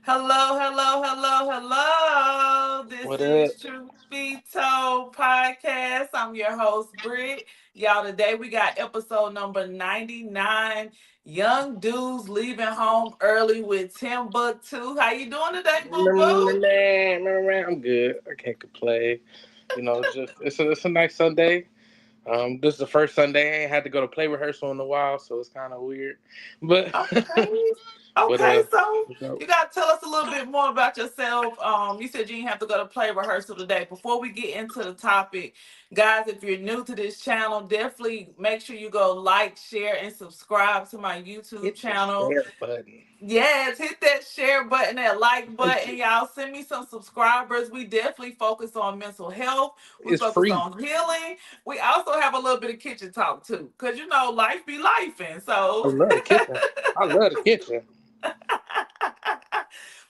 Hello, hello, hello, hello. This What up? is Truth Be Told Podcast. I'm your host, Britt. Y'all, today we got episode number 99. Young dudes leaving home early with Timbuktu. How you doing today, boo boo? I'm good. I can't complain. Just it's a nice Sunday. This is the first Sunday I ain't had to go to play rehearsal in a while, so it's kind of weird. But Okay. but Okay, so what's up? you gotta tell us a little bit more about yourself. You said you didn't have to go to play rehearsal today. Before we get into the topic, guys, if you're new to this channel, definitely make sure you go like, share, and subscribe to my YouTube Hit the channel. share button. Yes, hit that share button, that like Thank button, you. y'all. Send me some subscribers. We definitely focus on mental health. We It's focus free. on healing. We also have a little bit of kitchen talk too, cause life be lifing. I So love the kitchen. I love the kitchen.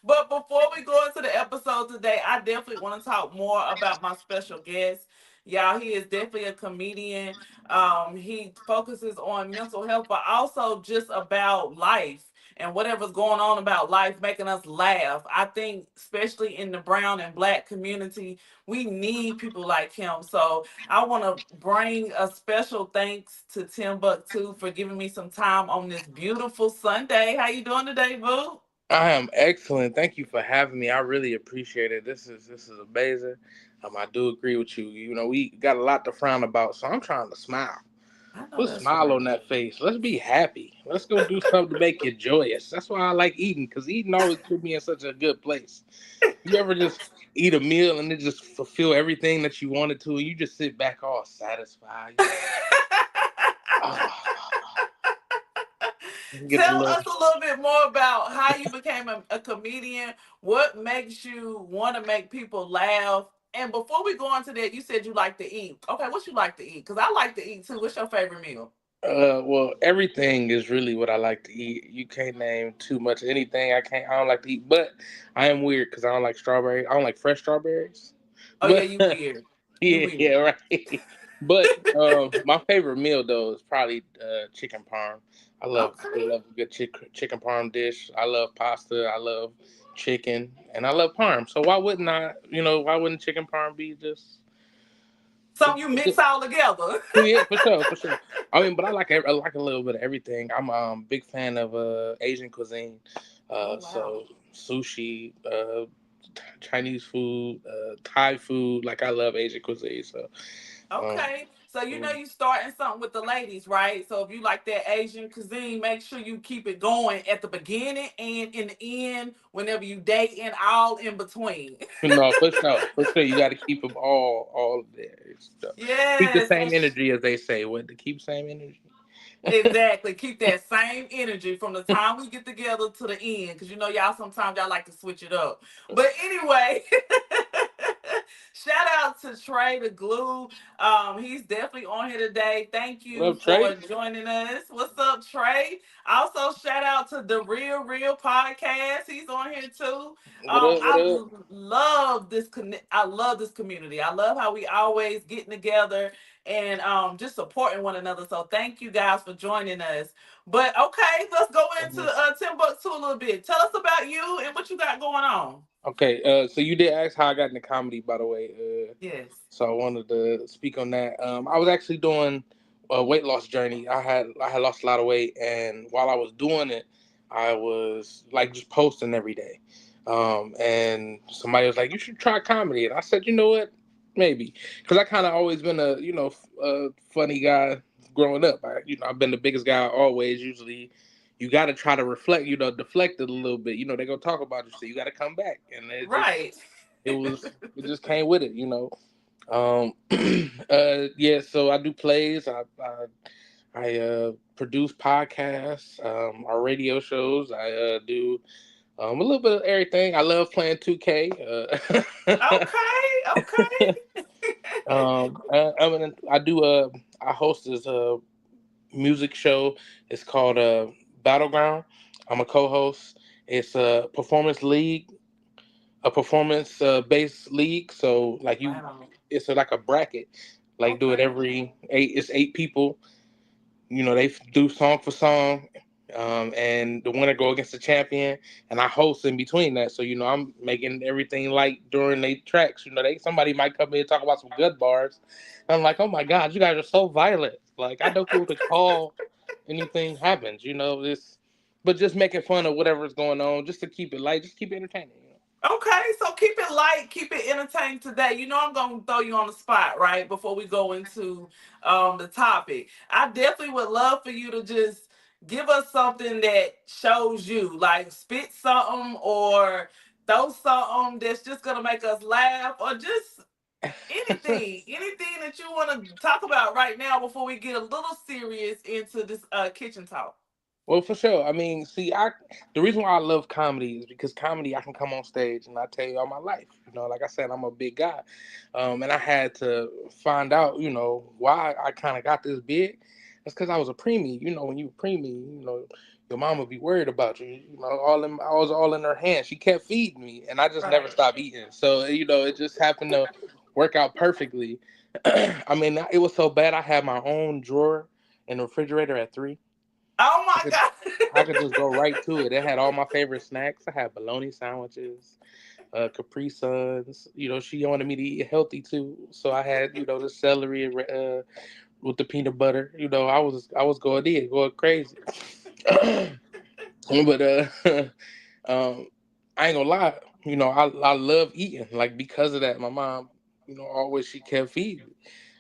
But before we go into the episode today, I definitely want to talk more about my special guest. Y'all, he is definitely a comedian. He focuses on mental health, but also just about life and whatever's going on about life, making us laugh. I think, especially in the brown and black community, we need people like him. So I want to bring a special thanks to Timbuktu for giving me some time on this beautiful Sunday. How you doing today, boo? I am excellent. Thank you for having me. I really appreciate it. This is amazing. I do agree with you. We got a lot to frown about, so I'm trying to smile. I know Put a that's smile right. on that face. Let's be happy. Let's go do something to make you joyous. That's why I like eating, because eating always put me in such a good place. You ever just eat a meal and it just fulfill everything that you wanted to, and you just sit back all satisfied? You're like, ah, get the Tell little. us a little bit more about how you became a comedian. What makes you want to make people laugh? And before we go on to that, you said you like to eat. Okay, what you like to eat? Because I like to eat too. What's your favorite meal? Well, everything is really what I like to eat. You can't name too much of anything. I don't like to eat, but I am weird because I don't like strawberries. I don't like fresh strawberries. Oh yeah, But you weird. You yeah, weird. yeah, right. But my favorite meal though is probably chicken parm. I Okay. love a good chicken parm dish. I love pasta. I love chicken, and I love parm. So why wouldn't I? Why wouldn't chicken parm be just? Something you mix all together. Yeah, for sure, for sure. I mean, but I like a little bit of everything. I'm a big fan of Asian cuisine. Oh wow. So sushi, Chinese food, Thai food. Like I love Asian cuisine. So um, Okay. So you know mm, you starting something with the ladies, right? So if you like that Asian cuisine, make sure you keep it going at the beginning and in the end, whenever you date and all in between. no, for sure. You got to keep them all there. Keep the Yes. same energy as they say. What to keep same energy? Exactly. Keep that same energy from the time we get together to the end. Cause y'all sometimes y'all like to switch it up. But anyway, shout out to Trey the Glue. He's definitely on here today. Thank What you up, Trey? for joining us. What's up, Trey? Also, shout out to the Real Podcast. He's on here too. What up? What up? Love this I love this community. I love how we always getting together and just supporting one another. So thank you guys for joining us. But okay, let's go into Mhm. Timbuktu a little bit. Tell us about you and what you got going on. Okay, so you did ask how I got into comedy, by the way. Yes. So I wanted to speak on that. I was actually doing a weight loss journey. I had lost a lot of weight, and while I was doing it, I was like just posting every day. And somebody was like, "You should try comedy," and I said, "You know what? Maybe," because I kind of always been a funny guy growing up. I've been the biggest guy always. Usually, you got to try to reflect, deflect it a little bit. They gonna talk about you, so you got to come back, and Right. it just came with it. Yeah, so I do plays. I produce podcasts, our radio shows. I do a little bit of everything. I love playing 2K. Okay. Okay. I do I host this music show. It's called Battleground. I'm a co-host. It's a performance based league. So Wow. it's like a bracket. Do it Okay. every eight. It's 8 people. They do song for song, and the winner go against the champion, and I host in between that. So I'm making everything light during the tracks. Somebody might come in and talk about some good bars. And I'm like, oh my god, you guys are so violent. Like I don't feel to call anything happens. This, but just making fun of whatever's going on, just to keep it light, just keep it entertaining. Okay, so keep it light, keep it entertaining today. I'm gonna throw you on the spot, right? Before we go into the topic. I definitely would love for you to just give us something that shows you, like spit something or throw something that's just gonna make us laugh, or just anything that you want to talk about right now before we get a little serious into this kitchen talk. Well, for sure. I mean, see, the reason why I love comedy is because comedy, I can come on stage and I tell you all my life. Like I said, I'm a big guy, and I had to find out, why I kind of got this big. That's because I was a preemie. When you were preemie, your mom would be worried about you. I was all in her hands. She kept feeding me, and I just never Right. stopped eating. So it just happened to work out perfectly. I mean, it was so bad. I had my own drawer in the refrigerator at 3. Oh I my could I could God. just go right to it. It had all my favorite snacks. I had bologna sandwiches, Capri Suns. She wanted me to eat healthy too, so I had the celery with the peanut butter. I was going crazy. But um, I ain't gonna lie. I love eating. Like because of that, my mom, always she kept feeding me.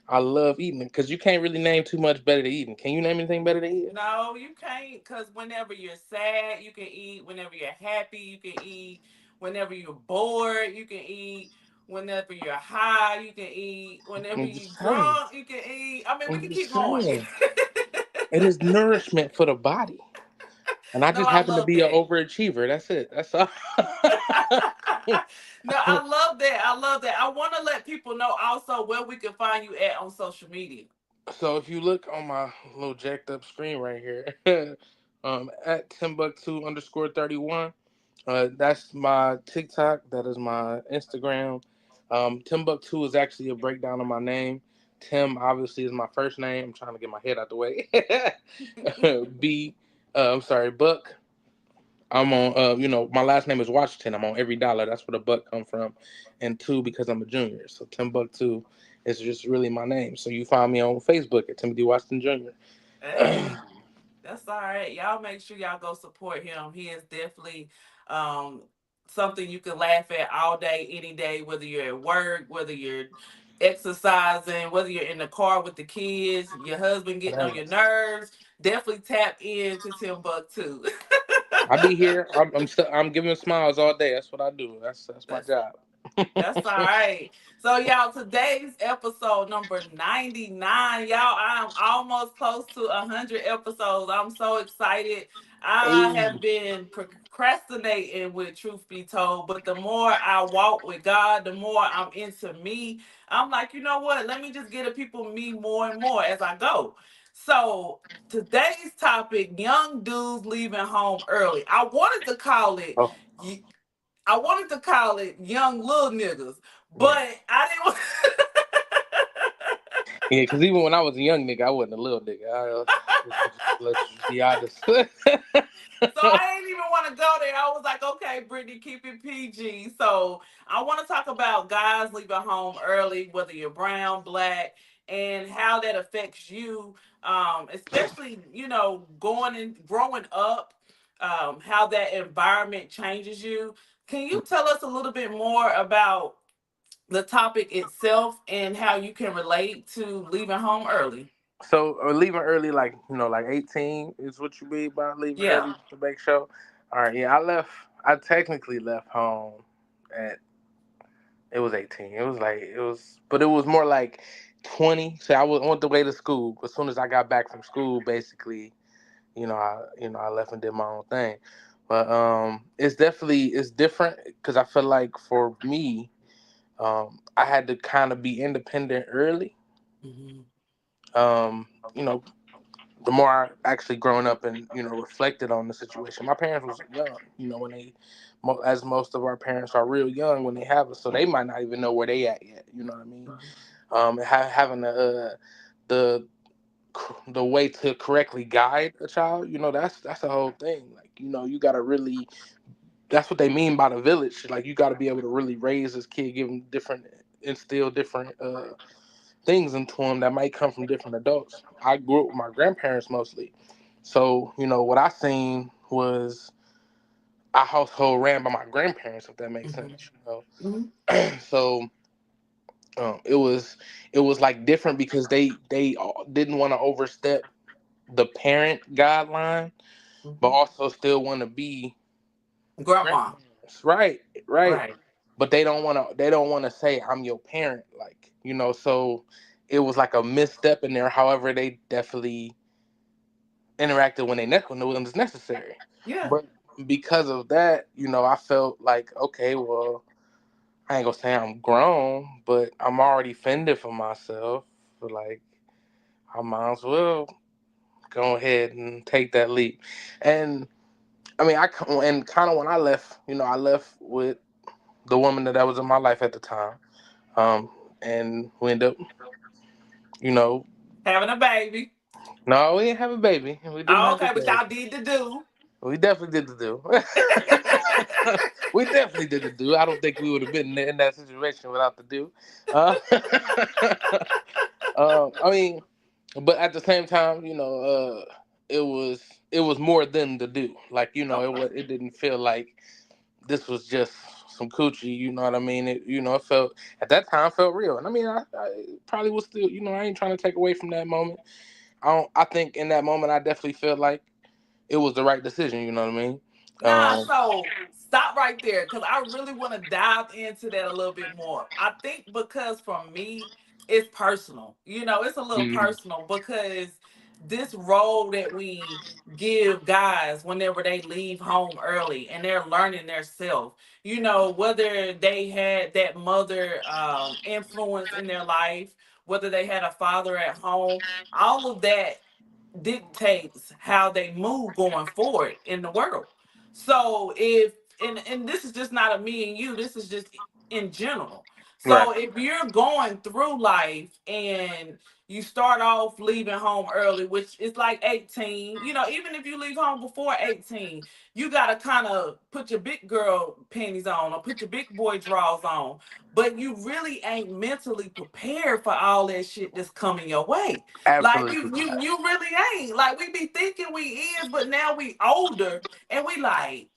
I love eating because you can't really name too much better than eating. Can you name anything better than eating? No, you can't, because whenever you're sad, you can eat. Whenever you're happy, you can eat. Whenever you're bored, you can eat. Whenever you're high, you can eat. Whenever I'm just you're saying. drunk, you can eat. I mean, we I'm can just keep going. saying. It is nourishment for the body. And I No, just I happen to love be an that. overachiever. That's it. That's all. No, I love that. I love that. I want to let people know also where we can find you at on social media. So if you look on my little jacked up screen right here, at Timbuktu_31, that's my TikTok. That is my Instagram. Timbuktu is actually a breakdown of my name. Tim obviously is my first name. I'm trying to get my head out the way. B, I'm sorry, Buck. I'm on, my last name is Washington. I'm on every dollar. That's where the buck come from. And two, because I'm a junior. So Timbuktu is just really my name. So you find me on Facebook at Timothy Washington Jr. Hey. That's all right. Y'all make sure y'all go support him. He is definitely um, something you can laugh at all day, any day, whether you're at work, whether you're exercising, whether you're in the car with the kids, your husband getting on your Whatever. nerves. Definitely tap into Timbuktu. I be here. I'm giving smiles all day. That's what I do. That's my That's job. That's all right. So, y'all, today's episode number 99. Y'all, I'm almost close to 100 episodes. I'm so excited. I Ooh. have been procrastinating with Truth Be Told, but the more I walk with God, the more I'm into me. I'm like, you know what? Let me just get to people me more and more as I go. So, today's topic, young dudes leaving home early. Oh, I wanted to call it young little niggas, yeah. but I didn't. Yeah, because even when I was a young nigga, I wasn't a little nigga. Let's just be honest. So I didn't even want to go there. I was like, okay, Brittany, keep it PG. So I want to talk about guys leaving home early, whether you're brown, black, and how that affects you, especially going and growing up, how that environment changes you. Can you tell us a little bit more about the topic itself and how you can relate to leaving home early? So, leaving early, like like 18 is what you mean by leaving Yeah. early to make sure. All right, yeah, I left. I technically left home at it was 18. But it was more like 20. So I was on the way to school. As soon as I got back from school, basically, I left and did my own thing. But it's different because I feel like for me, I had to kind of be independent early. Mhm. You know, the more I actually grown up and reflected on the situation. My parents was young, when as most of our parents are real young when they have us, so they might not even know where they at yet. You know what I mean? Having the the way to correctly guide a child. That's the whole thing. Like, you got to really. That's what they mean by the village. Like, you got to be able to really raise this kid, give him different, instill different things into him that might come from different adults. I grew up with my grandparents mostly, so what I seen was a household ran by my grandparents, if that makes Hmm. sense. Hmm. So it was like different because they didn't want to overstep the parent guideline, but Hmm. also still want to be Grandma. grandparents. Right, right. Right. But they don't want to say I'm your parent, like, so it was like a misstep in there. However, they definitely interacted when it was necessary. Yeah. But because of that, I felt like, okay, well, I ain't gonna say I'm grown, but I'm already fended for myself. So, like, I might as well go ahead and take that leap. And I mean, and kind of when I left with the woman that was in my life at the time. And we ended up, you know, Having a baby. no, we didn't have a baby. We didn't Oh, have a okay, but y'all baby. did the do. We definitely did the do. We definitely did the do. I don't think we would have been in that situation without the do. Uh, I mean, but at the same time, it was it was more than the do. Like, Okay. it didn't feel like this was just some coochie. You know what I mean? It felt at that time felt real. And I mean, I probably was still. I ain't trying to take away from that moment. I don't. I think in that moment, I definitely felt like it was the right decision. You know what I mean? Nah, Um, so stop right there because I really want to dive into that a little bit more. I think because for me, it's personal. It's a little mhm. personal because this role that we give guys whenever they leave home early and they're learning their self, whether they had that mother influence in their life, whether they had a father at home, all of that dictates how they move going forward in the world. So if and this is just not a me and you, this is just in general. Right. So if you're going through life and you start off leaving home early, which is like 18, even if you leave home before 18, you got to kind of put your big girl panties on or put your big boy drawers on. But you really ain't mentally prepared for all that shit that's coming your way. Like Absolutely you really ain't. Like we be thinking we is, but now we older and we like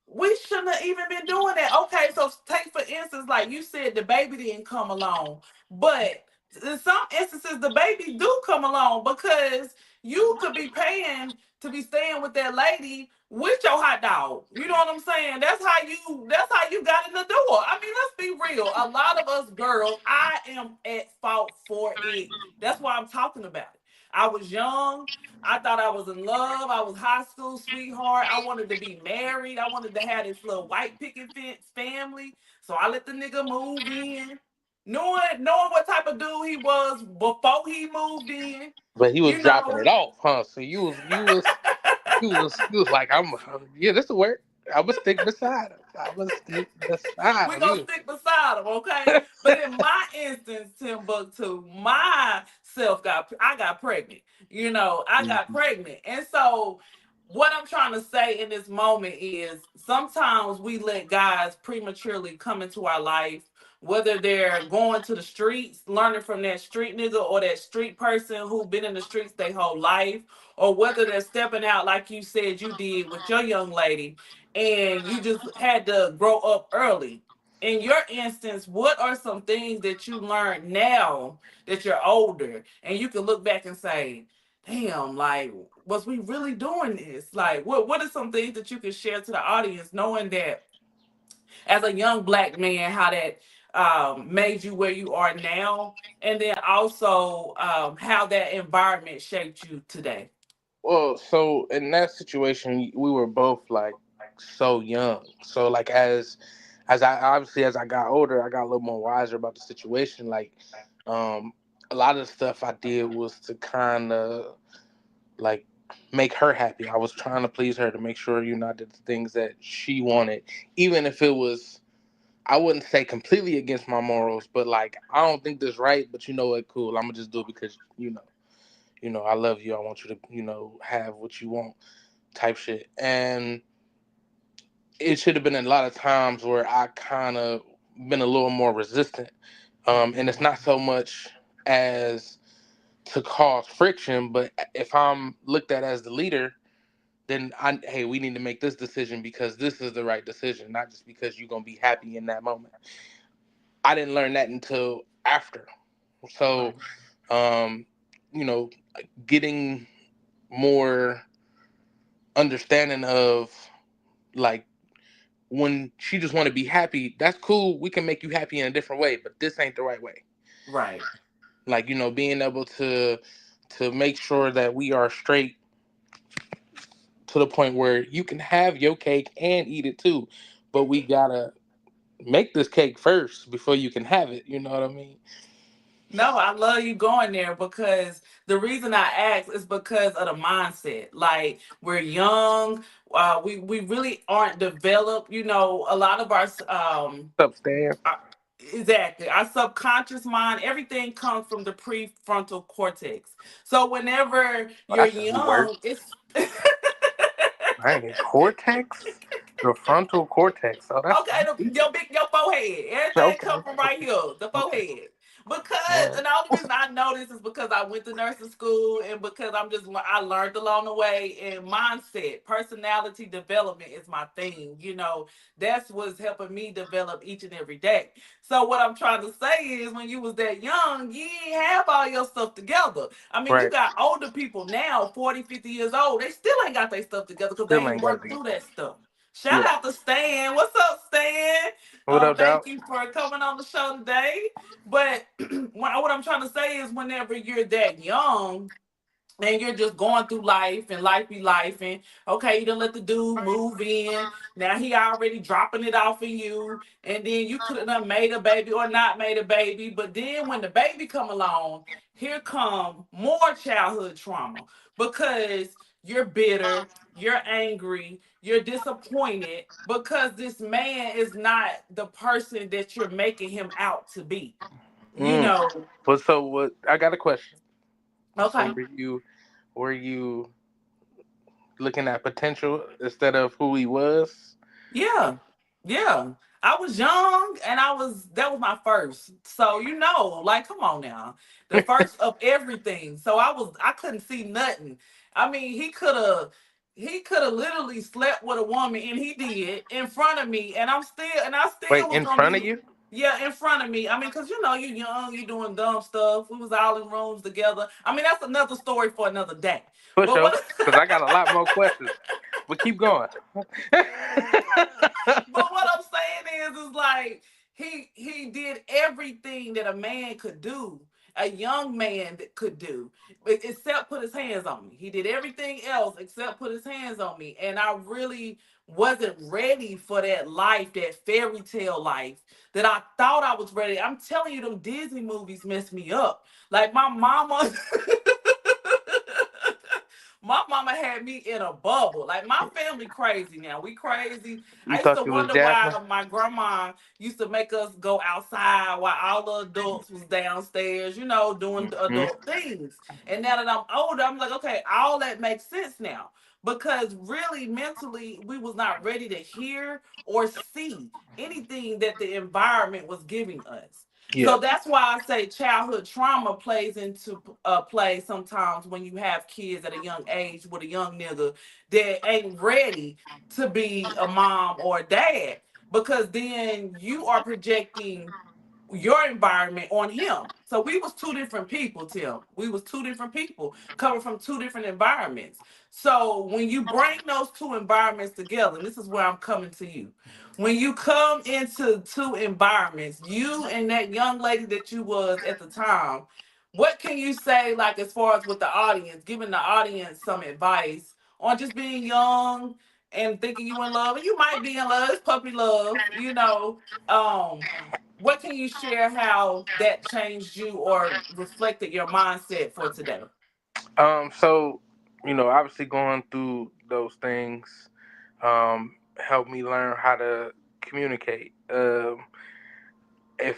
we shouldn't have even been doing that. Okay, so take for instance, like you said, the baby didn't come along, but in some instances, the baby do come along because you could be paying to be staying with that lady with your hot dog. You know what I'm saying? That's how you got in the door. I mean, let's be real. A lot of us girls, I am at fault for it. That's why I'm talking about it. I was young. I thought I was in love. I was high school sweetheart. I wanted to be married. I wanted to have this little white picket fence family. So I let the nigga move in, knowing what type of dude he was before he moved in. but he was You dropping know, it off, huh? So you was like, yeah, this will work. I would stick beside him. I would stick beside we him. gonna stick beside him, okay? But in my instance, Timbuktu, myself I got pregnant. I got Mhm. pregnant, and so what I'm trying to say in this moment is sometimes we let guys prematurely come into our life, whether they're going to the streets, learning from that street nigga or that street person who been in the streets their whole life, or whether they're stepping out like you said you did with your young lady and you just had to grow up early. In your instance, what are some things that you learned now that you're older and you can look back and say, damn, like, was we really doing this? Like, what are some things that you can share to the audience, knowing that as a young black man, how that made you where you are now, and then also how that environment shaped you today? Well, so in that situation, we were both like so young. So, like, as I got older, I got a little more wiser about the situation. Like, um, a lot of the stuff I did was to kind of like make her happy. I was trying to please her to make sure I did the things that she wanted, even if it was. I wouldn't say completely against my morals, but like, I don't think this right, but you know what, cool. I'm gonna just do it because. I love you. I want you to, have what you want type shit. And it should have been a lot of times where I kind of been a little more resistant. And it's not so much as to cause friction, but if I'm looked at as the leader, then hey, we need to make this decision because this is the right decision, not just because you're gonna be happy in that moment. I didn't learn that until after. So, Right. um, you know, getting more understanding of, like, when she just want to be happy, that's cool. We can make you happy in a different way, but this ain't the right way. Right. Like, being able to make sure that we are straight to the point where you can have your cake and eat it too, but we gotta make this cake first before you can have it. You know what I mean? No, I love you going there because the reason I ask is because of the mindset. Like we're young, we really aren't developed. A lot of our What's up, Stan? uh, exactly our subconscious mind, everything comes from the prefrontal cortex. So whenever Oh, you're that sounds worse. young, it's Dang, cortex, the frontal cortex. Oh, that's okay, deep. your forehead. Everything Okay, come from right okay, here, the okay. forehead. Because, All right. and the only reason I know this is because I went to nursing school and because I learned along the way. And mindset, personality development is my thing. That's what's helping me develop each and every day. So what I'm trying to say is, when you was that young, you didn't have all your stuff together. I mean, you Right. got older people now, 40, 50 years old. They still ain't got their stuff together because they Still ain't ain't got it worked together. through that stuff. Shout Yeah. out to Stan. What's up, Stan? What up, Thank dog? you for coming on the show today. But what I'm trying to say is, whenever you're that young, and you're just going through life and life be life, and okay, you done let the dude move in. Now he already dropping it off of you, and then you could have done made a baby or not made a baby. But then when the baby come along, here come more childhood trauma because you're bitter, you're angry, you're disappointed because this man is not the person that you're making him out to be. You Mm. know, But so what? I got a question. So okay. were you looking at potential instead of who he was? Yeah. Yeah. I was young and that was my first. So like come on now. The first of everything. So I couldn't see nothing. I mean, he could have literally slept with a woman, and he did in front of me, and I Wait, still was in gonna front of be, you? yeah, in front of me. I mean, because you young, you doing dumb stuff. We was all in rooms together. I mean, that's another story for another day. For But sure. what Because I got a lot more questions. But keep going. But what I'm saying is like he did everything that a man could do, a young man that could do, except put his hands on me. He did everything else except put his hands on me, and I really wasn't ready for that life, that fairy tale life that I thought I was ready. I'm telling you, them Disney movies messed me up. Like my mama. My mama had me in a bubble. Like my family crazy now. We crazy. You I used to thought you was wonder Jasmine? why my grandma used to make us go outside while all the adults was downstairs, doing the Hmm. adult things. And now that I'm older, I'm like, okay, all that makes sense now. Because really mentally, we was not ready to hear or see anything that the environment was giving us. Yeah. So that's why I say childhood trauma plays into play sometimes when you have kids at a young age with a young nigga that ain't ready to be a mom or a dad, because then you are projecting your environment on him. So we was two different people, Tim. We was two different people coming from two different environments. So when you bring those two environments together, and this is where I'm coming to you. When you come into two environments, you and that young lady that you was at the time, what can you say, like, as far as with the audience, giving the audience some advice on just being young and thinking you in love, and you might be in love, it's puppy love. Um, what can you share how that changed you or reflected your mindset for today? So, obviously going through those things helped me learn how to communicate. If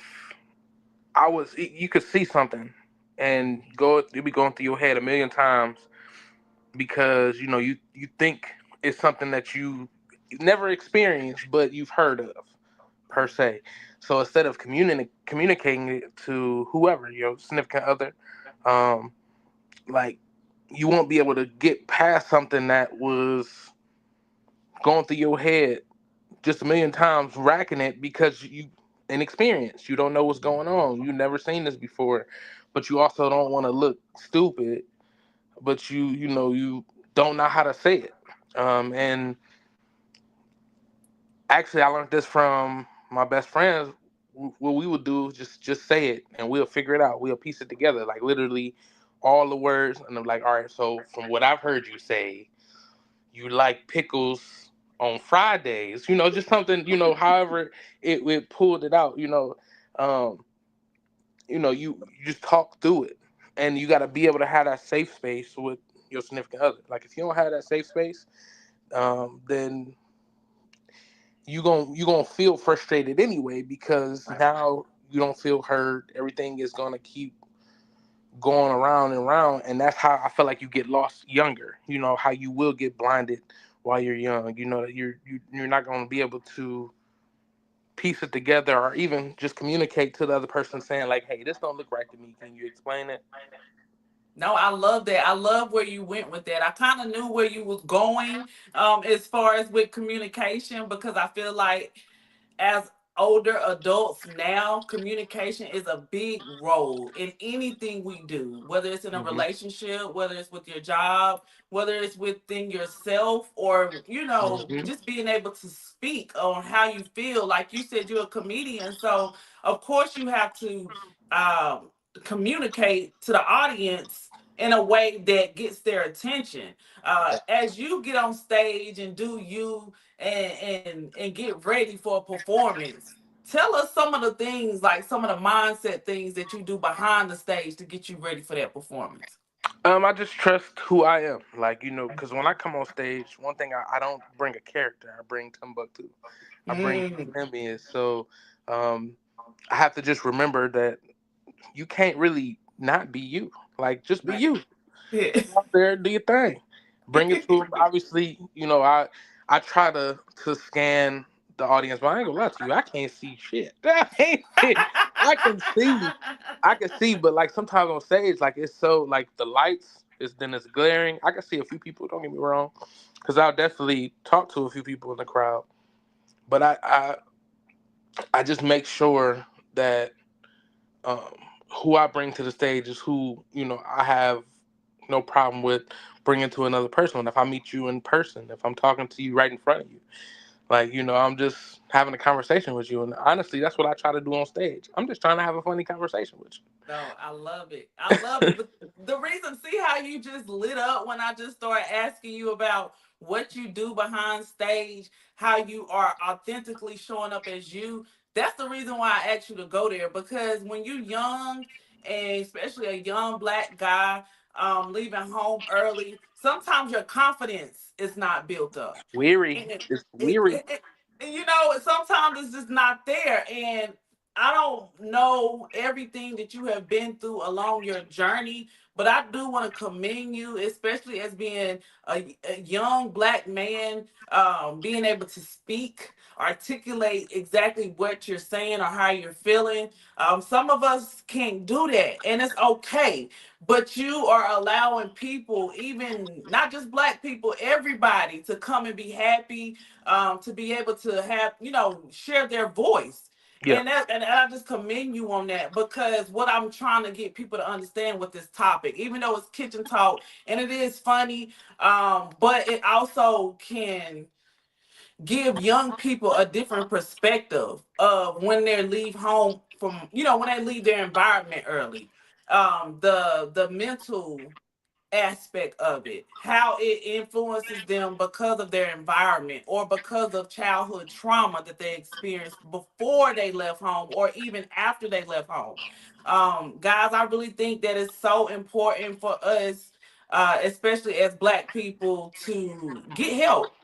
you could see something and you'll be going through your head a million times because you think it's something that you never experienced but you've heard of per se. So instead of communicating it to whoever your significant other, um, like you won't be able to get past something that was going through your head just a million times, racking it because you inexperienced. You don't know what's going on. You've never seen this before, but you also don't want to look stupid. But you don't know how to say it. And actually, I learned this from my best friends. What we would do is just say it, and we'll figure it out. We'll piece it together, like literally all the words. And I'm like, all right. So from what I've heard you say, you like pickles on Fridays. Just something. However it pulled it out. Um, you just talk through it, and you got to be able to have that safe space with your significant other. Like if you don't have that safe space, then you gonna feel frustrated anyway because Right. now you don't feel heard. Everything is gonna keep going around and around, and that's how I feel like you get lost younger. How you will get blinded while you're young. That you're not gonna be able to piece it together or even just communicate to the other person saying like, hey, this don't look right to me. Can you explain it? No, I love that. I love where you went with that. I kind of knew where you was going as far as with communication because I feel like as older adults now, communication is a big role in anything we do, whether it's in a Hmm. relationship, whether it's with your job, whether it's within yourself, or, Hmm. just being able to speak on how you feel. Like you said, you're a comedian. So, of course, you have to um, communicate to the audience in a way that gets their attention. As you get on stage and do you and get ready for a performance. Tell us some of the things, like some of the mindset things that you do behind the stage to get you ready for that performance. I just trust who I am, like because when I come on stage, one thing I don't bring a character, I bring Timbuktu, I bring Mm. who him is. So um, I have to just remember that you can't really not be you. Like just be Right. you. Yeah. Go out there, do your thing. Bring it to them. Obviously, I try to scan the audience, but I ain't gonna lie to you. I can't see shit. I can't see. I can see. I can see, but like sometimes on stage, like it's so like the lights is then it's glaring. I can see a few people. Don't get me wrong, because I'll definitely talk to a few people in the crowd. But I just make sure that um, who I bring to the stage is who I have no problem with bringing to another person. If I meet you in person, if I'm talking to you right in front of you, like I'm just having a conversation with you, and honestly, that's what I try to do on stage. I'm just trying to have a funny conversation with No, I love it. I love it. But the reason, see how you just lit up when I just started asking you about what you do behind stage, how you are authentically showing up as you. That's the reason why I asked you to go there because when you're young, and especially a young black guy, leaving home early, sometimes your confidence is not built up. you. Weary, And it's weary. and sometimes it's just not there. And I don't know everything that you have been through along your journey, but I do want to commend you, especially as being a young black man, being able to speak, articulate exactly what you're saying or how you're feeling. Some of us can't do that, and it's okay. But you are allowing people, even not just black people, everybody, to come and be happy, to be able to have, share their voice. Yeah. And I just commend you on that because what I'm trying to get people to understand with this topic, even though it's kitchen talk and it is funny, but it also can give young people a different perspective of when they leave home from, when they leave their environment early. The mental aspect of it, how it influences them because of their environment or because of childhood trauma that they experienced before they left home or even after they left home. Guys, I really think that it's so important for us, especially as black people, to get help.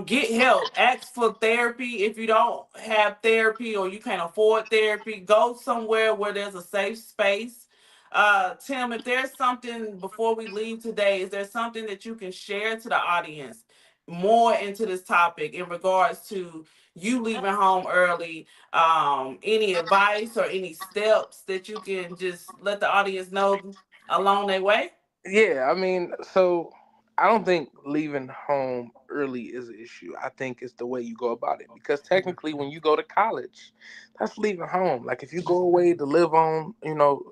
Get help. Ask for therapy. If you don't have therapy or you can't afford therapy, go somewhere where there's a safe space. Tim, if there's something before we leave today, is there something that you can share to the audience more into this topic in regards to you leaving home early? Any advice or any steps that you can just let the audience know along their way? Yeah, I mean, so I don't think leaving home early is an issue. I think it's the way you go about it. Because technically, when you go to college, that's leaving home. Like if you go away to live on,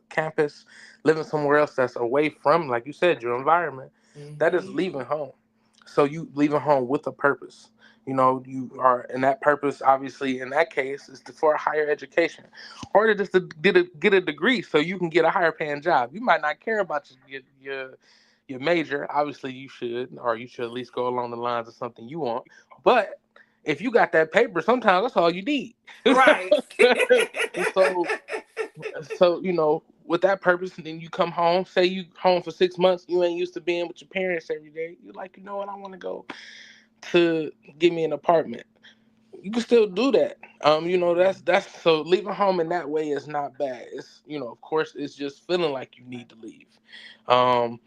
campus, living somewhere else that's away from, like you said, your environment, that is Mm-hmm. leaving home. So you leaving home with a purpose. You are, and that purpose, obviously, in that case, is for a higher education, or to just to get a degree so you can get a higher paying job. You might not care about your major. Obviously, you should, or you should at least go along the lines of something you want. But if you got that paper, sometimes that's all you need. Right. so, with that purpose, and then you come home. Say you home for 6 months. You ain't used to being with your parents every day. You like, you know what? I want to go to give me an apartment. You can still do that. That's so leaving home in that way is not bad. It's of course it's just feeling like you need to leave. Um,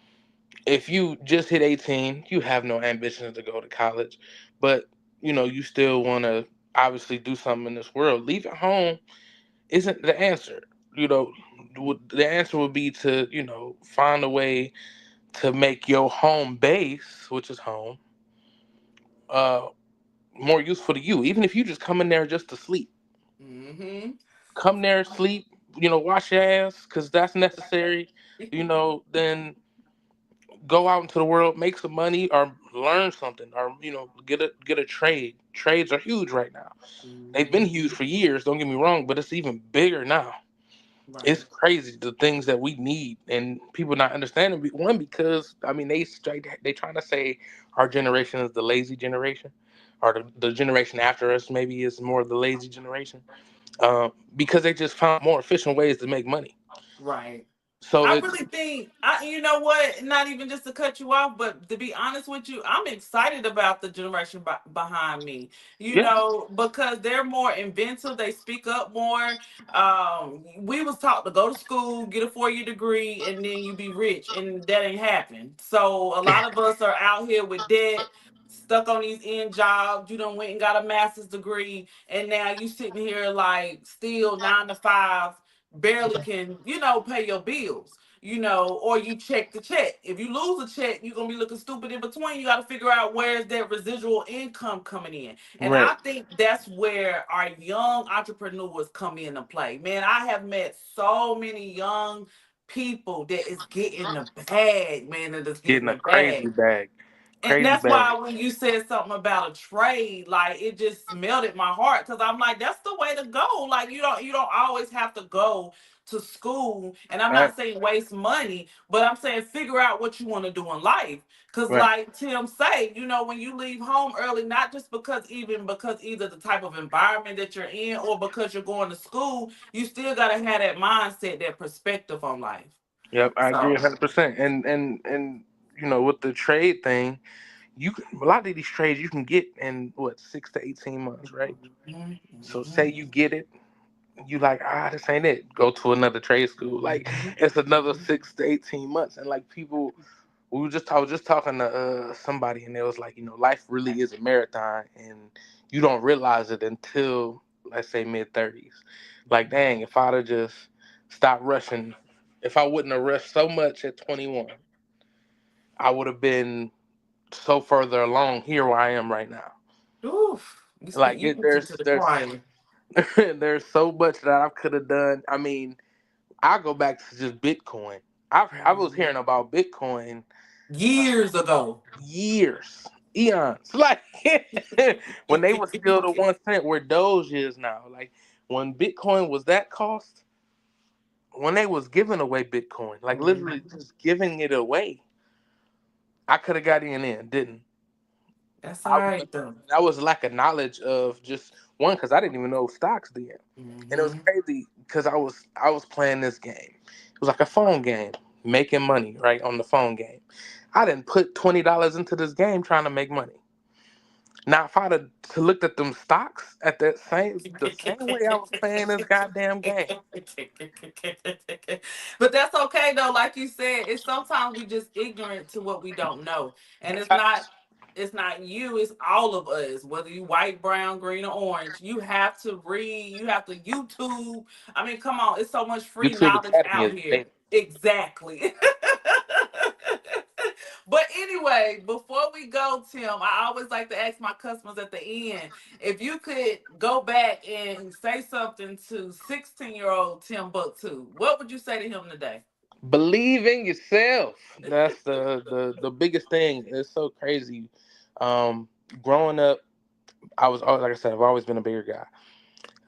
if you just hit 18, you have no ambitions to go to college, but you still want to obviously do something in this world. Leaving home isn't the answer. You know, the answer would be to find a way to make your home base, which is home, uh, more useful to you. Even if you just come in there just to sleep, Mm-hmm. come there, sleep. Wash your ass because that's necessary. Then go out into the world, make some money, or learn something, or get a trade. Trades are huge right now. They've been Mm-hmm. huge for years. Don't get me wrong, but it's even bigger now. It's Right. crazy the things that we need and people not understanding. One, because I mean they trying to say our generation is the lazy generation, or the generation after us maybe is more the lazy generation, because they just found more efficient ways to make money. Right. So I it's really think, you know what? Not even just to cut you off, but to be honest with you, I'm excited about the generation behind me. yeah, Because they're more inventive. They speak up more. We was taught to go to school, get a 4-year degree, and then you be rich, and that ain't happened. So a lot of us are out here with debt, stuck on these end jobs. You done went and got a master's degree, and now you sitting here like still 9 to 5, barely can, pay your bills, or you check the check. If you lose a check, you're gonna be looking stupid in between. You gotta figure out where's that residual income coming in. And right. I think that's where our young entrepreneurs come into play. Man, I have met so many young people that is getting the bag, man, that is getting Getting a the crazy bag. bag, And crazy that's bag. why when you said something about a trade, like it just melted my heart because I'm like, that's the way to go. Like you don't always have to go to school. And I'm Right, not saying waste money, but I'm saying figure out what you want to do in life. Cause right. like Tim say, when you leave home early, not just because either the type of environment that you're in or because you're going to school, you still gotta have that mindset, that perspective on life. Yep, I agree So 100%. And with the trade thing, a lot of these trades you can get in what 6 to 18 months, right? mhm, So mhm, say you get it, you like, this ain't it. Go to another trade school. Like mhm, it's another mhm. 6 to 18 months, and like people, I was just talking to somebody, and it was like, life really is a marathon, and you don't realize it until let's say mid 30s. Like, dang, if I'd have just stopped rushing, if I wouldn't have rushed so much at 21, I would have been so further along here where I am right now. Oof, Like you preaching to the choir. there's so much that I could have done. I mean, I go back to just Bitcoin. I was Mhm. hearing about Bitcoin Years ago. years, eons. Like when they were still the 1 cent where Doge is now. Like when Bitcoin was that cost, when they was giving away Bitcoin, like literally Mhm. just giving it away, I could have got in, didn't. That's all I was right though. that was lack of knowledge of just one because I didn't even know stocks then, and it was Hmm. crazy because I was playing this game. It was like a phone game, making money right on the phone game. I didn't put $20 into this game trying to make money. Now, if I'd have to looked at them stocks at that the same way I was playing this goddamn game. But that's okay though. Like you said, it's sometimes we just ignorant to what we don't know, and Facts. it's not you. It's all of us. Whether you white, brown, green, or orange, you have to read. You have to YouTube. I mean, come on. It's so much free YouTube knowledge Academy out is here. amazing. Exactly. But anyway, before we go, Tim, I always like to ask my customers at the end if you could go back and say something to 16-year-old Timbuktu, what would you say to him today? Believe in yourself. That's the biggest thing. It's so crazy. Um, Growing up, like I said, I've always been a bigger guy.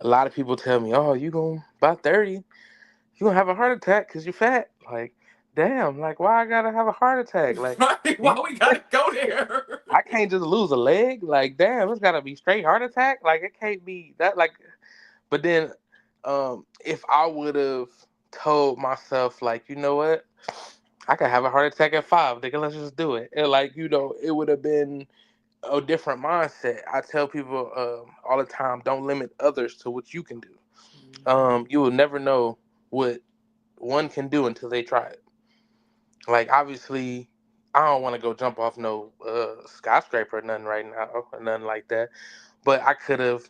A lot of people tell me, "Oh, you gonna by 30, you gonna have a heart attack because you're fat." Like, damn, like why I gotta have a heart attack? Like, Right? do Why you we gotta go there? I can't just lose a leg. Like, damn, it's gotta be straight heart attack. Like, it can't be that. Like, but then, if I would have told myself, like, you know what, I could have a heart attack at 5. Nigga, let's just do it. And like, it would have been a different mindset. I tell people all the time, don't limit others to what you can do. You will never know what one can do until they try it. Like, obviously, I don't want to go jump off no skyscraper or nothing right now or nothing like that. But I could have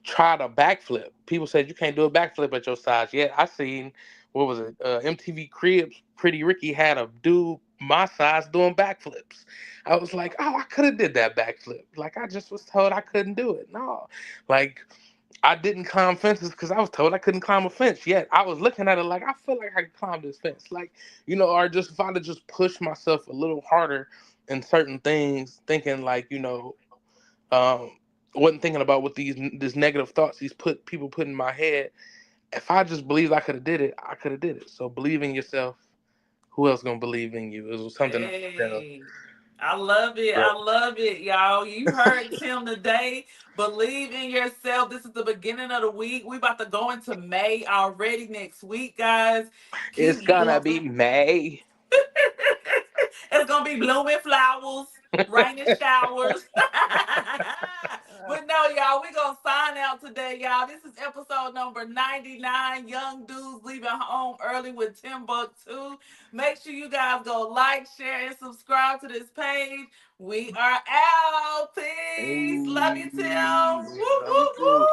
tried a backflip. People said you can't do a backflip at your size. Yet I seen what was it? MTV Cribs. Pretty Ricky had a dude my size doing backflips. I was like, oh, I could have did that backflip. Like I just was told I couldn't do it. No, like I didn't climb fences because I was told I couldn't climb a fence. Yet I was looking at it like I feel like I could climb this fence. Like or just if I'd have just pushed myself a little harder in certain things, thinking like um, wasn't thinking about what these negative thoughts these people put in my head. If I just believed I could have did it, I could have did it. So believe in yourself. Who else gonna believe in you? It was something that Hey, I love it. bro. I love it, y'all. You heard Tim today. Believe in yourself. This is the beginning of the week. We about to go into May already next week, guys. It's Keep gonna blow. be May. It's gonna be blooming flowers, raining showers. But no, y'all, we gonna sign out today, y'all. This is episode number 99. Young dudes leaving home early with Timbuktu. Make sure you guys go like, share, and subscribe to this page. We are out. Peace. Love you, Hey, Tim. Woo, love you woo, too.